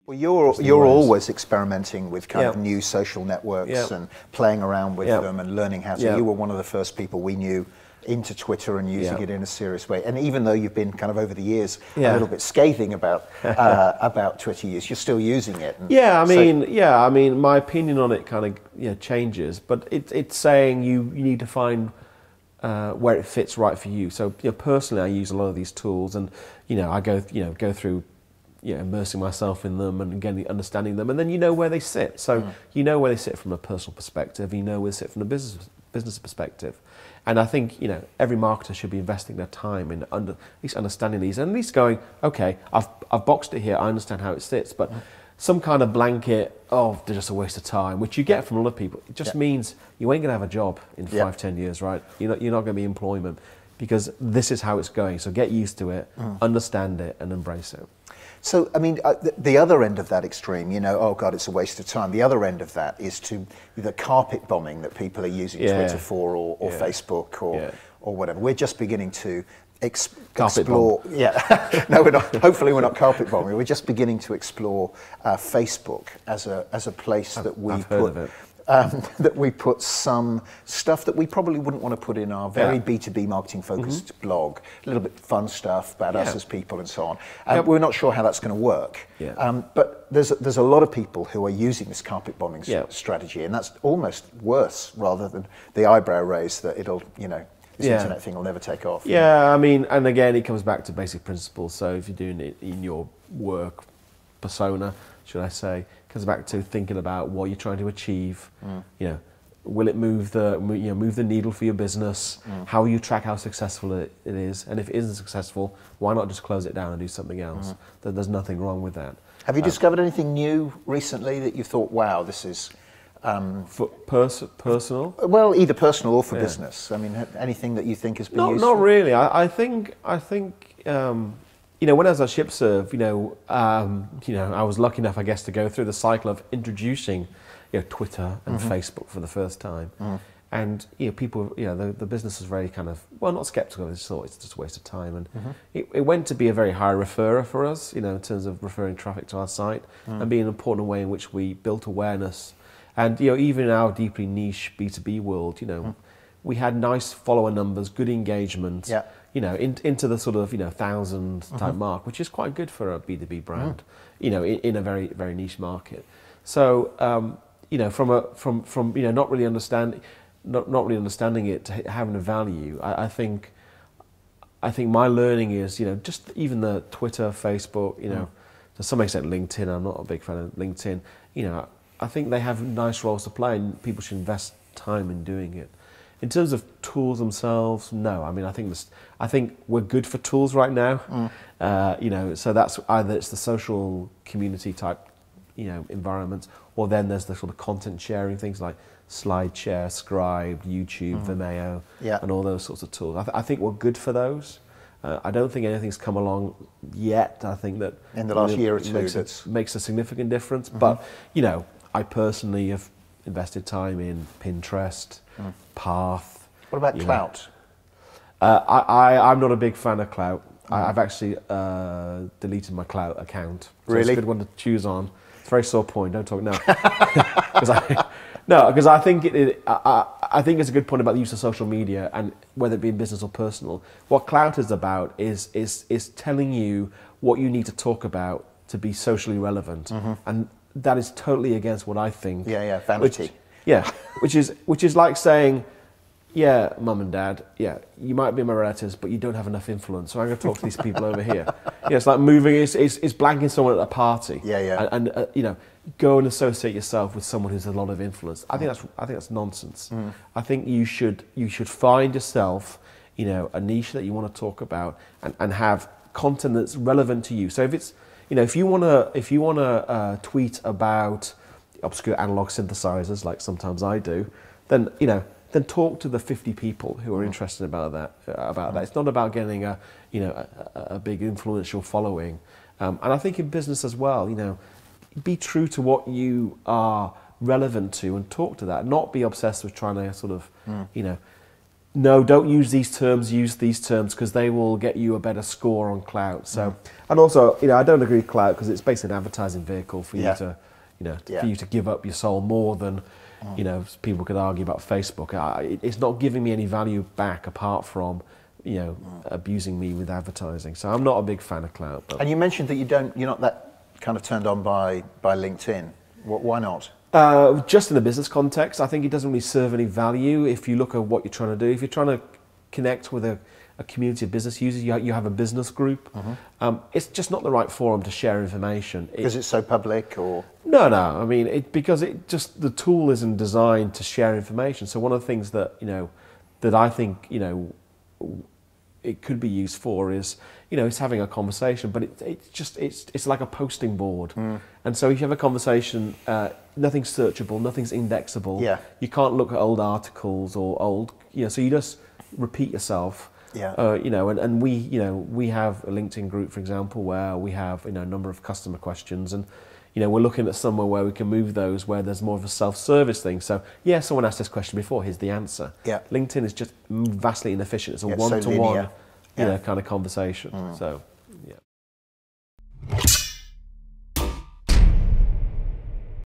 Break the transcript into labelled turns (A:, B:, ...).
A: Well, you're always experimenting with kind of new social networks and playing around with them and learning how to. You were one of the first people we knew into Twitter and using it in a serious way. And even though you've been kind of over the years a little bit scathing about Twitter use, you're still using it. And
B: I mean, my opinion on it kind of changes, but it's saying you need to find where it fits right for you. So personally, I use a lot of these tools, and I go through immersing myself in them and again understanding them, and then you know where they sit. So you know where they sit from a personal perspective, you know where they sit from a business perspective. And I think every marketer should be investing their time in at least understanding these, and at least going, okay, I've boxed it here, I understand how it sits, but some kind of blanket, they're just a waste of time, which you get from a lot of people, it just means you ain't going to have a job in 5-10 years, right? You're not going to be employment, because this is how it's going. So get used to it, understand it, and embrace it.
A: So, I mean, the other end of that extreme, oh God, it's a waste of time. The other end of that is to the carpet bombing that people are using Twitter for, or Facebook, or whatever. We're just beginning to explore. No, we're not. Hopefully, we're not carpet bombing. We're just beginning to explore Facebook as a place that we put. That we put some stuff that we probably wouldn't want to put in our very B2B marketing focused blog, a little bit fun stuff about us as people and so on. We're not sure how that's going to work. But there's a lot of people who are using this carpet bombing strategy, and that's almost worse rather than the eyebrow raise that it'll, this internet thing will never take off.
B: I mean, and again, it comes back to basic principles. So if you're doing it in your work persona, should I say, comes back to thinking about what you're trying to achieve. Will it move the needle for your business? How will you track how successful it is? And if it isn't successful, why not just close it down and do something else? There's nothing wrong with that.
A: Have you discovered anything new recently that you thought, wow, this is
B: for personal?
A: Well, either personal or for business. I mean, anything that you think has been useful?
B: Not really. I think. When I was at ShipServe, I was lucky enough, I guess, to go through the cycle of introducing, Twitter and Facebook for the first time. And, people, the business was very kind of, not skeptical, they just thought it's just a waste of time. And it went to be a very high referrer for us, in terms of referring traffic to our site and being an important way in which we built awareness. And, even in our deeply niche B2B world, we had nice follower numbers, good engagement. Into the sort of 1,000 type mark, which is quite good for a B2B brand, in a very very niche market. So from not really understanding it to having a value, I think my learning is just even the Twitter, Facebook, to some extent LinkedIn. I'm not a big fan of LinkedIn. I think they have nice roles to play, and people should invest time in doing it. In terms of tools themselves, no. I mean, I think we're good for tools right now. So that's either it's the social community type, environments, or then there's the sort of content sharing things like SlideShare, Scribe, YouTube, Vimeo, and all those sorts of tools. I think we're good for those. I don't think anything's come along yet. I think that
A: in the last year or two
B: makes a significant difference. But I personally have invested time in Pinterest, Path.
A: What about Clout?
B: I'm not a big fan of Clout. I've actually deleted my Clout account. So
A: really?
B: It's a good one to choose on. It's a very sore point. Don't talk now. Because I think I think it's a good point about the use of social media, and whether it be in business or personal. What Clout is about is telling you what you need to talk about to be socially relevant, and that is totally against what I think.
A: Vanity.
B: Which is like saying, mum and dad, you might be my relatives, but you don't have enough influence, so I'm going to talk to these people over here. It's like moving, it's blanking someone at a party. And go and associate yourself with someone who's a lot of influence. I think that's nonsense. I think you should find yourself, a niche that you want to talk about and have content that's relevant to you. So if it's, if you want to tweet about obscure analog synthesizers, like sometimes I do, then talk to the 50 people who are interested about that. It's not about getting a big influential following. And I think in business as well, be true to what you are relevant to and talk to that. Not be obsessed with trying to sort of, no, don't use these terms, use these terms, because they will get you a better score on clout. So, and also, I don't agree with clout because it's basically an advertising vehicle for you to, for you to give up your soul more than, people could argue about Facebook. It's not giving me any value back apart from, abusing me with advertising. So I'm not a big fan of clout. But.
A: And you mentioned that you're not that kind of turned on by LinkedIn. Why not?
B: Just in the business context, I think it doesn't really serve any value if you look at what you're trying to do. If you're trying to connect with a community of business users, you have a business group. It's just not the right forum to share information.
A: Because it's so public, or?
B: No. I mean, because the tool isn't designed to share information. So one of the things that that I think it could be used for is it's having a conversation, but it's like a posting board. And so if you have a conversation, nothing's searchable, nothing's indexable.
A: Yeah.
B: You can't look at old articles or old, so you just repeat yourself.
A: Yeah.
B: And we have a LinkedIn group, for example, where we have a number of customer questions, and we're looking at somewhere where we can move those where there's more of a self-service thing. So someone asked this question before, here's the answer.
A: Yeah.
B: LinkedIn is just vastly inefficient. It's a
A: It's
B: one-to-one
A: so linear.
B: kind of conversation. So yeah.